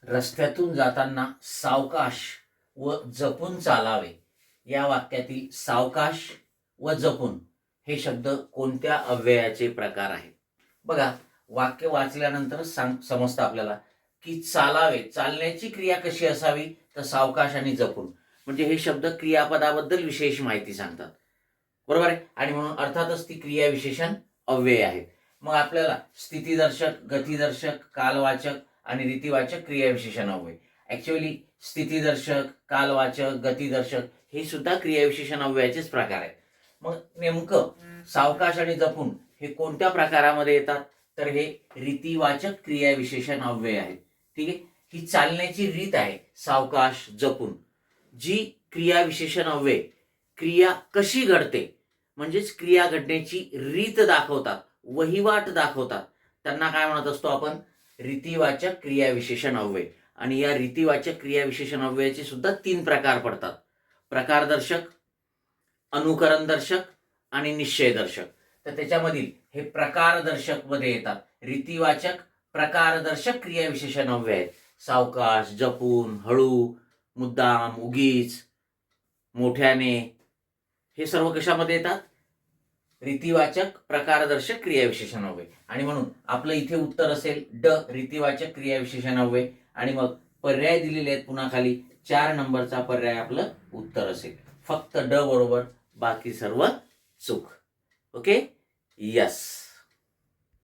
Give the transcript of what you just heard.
रस्त्यातून जाताना सावकाश व जपून चालावे. या वाक्यातील सावकाश व जपून हे शब्द कोणत्या अव्ययाचे प्रकार आहेत? बघा, वाक्य वाचल्यानंतर समजतं आपल्याला की चालावे, चालण्याची क्रिया कशी असावी, तर सावकाश आणि जपून. म्हणजे हे शब्द क्रियापदाबद्दल विशेष माहिती सांगतात, बरोबर आहे. आणि म्हणून अर्थातच ती क्रिया विशेषण अव्यय आहेत. मग आपल्याला स्थितीदर्शक, गतिदर्शक, कालवाचक आणि रीतिवाचक क्रियाविशेषण अव्यय. ऍक्च्युअली स्थितीदर्शक, कालवाचक, गतिदर्शक हे सुद्धा क्रियाविशेषण अव्ययाचेच प्रकार आहेत. मग नेमकं सावकाश आणि जपून हे कोणत्या प्रकारामध्ये येतात, तर हे रीतिवाचक क्रियाविशेषण अव्यय आहेत. ठीक आहे. ही चालण्याची रीत आहे सावकाश जपून. जी क्रियाविशेषण अव्यय क्रिया कशी घडते म्हणजेच क्रिया घडण्याची रीत दाखवतात, वहिवाट दाखवतात, त्यांना काय म्हणत असतो आपण? रीतिवाचक क्रियाविशेषण अव्यय. आणि या रीतिवाचक क्रियाविशेषण अव्ययाचे सुद्धा 3 प्रकार पडतात: प्रकारदर्शक, अनुकरणदर्शक आणि निश्चयदर्शक. तर त्याच्यामधील हे प्रकारदर्शक मध्ये येतात. रीतिवाचक, प्रकारदर्शक क्रियाविशेषण अव्यय आहेत. सावकाश, जपून, हळू, मुद्दाम, उगीच, मोठ्याने, हे सर्व कशामध्ये येतात? रीतिवाचक, प्रकारदर्शक क्रियाविशेषण अव्यय. आणि म्हणून आपलं इथे उत्तर असेल ड, रीतिवाचक क्रियाविशेषण अव्यय. आणि मग पर्याय दिलेले आहेत पुन्हा खाली, 4 नंबरचा पर्याय आपलं उत्तर असेल. फक्त ड बरोबर, बाकी सर्व चूक. Okay, yes.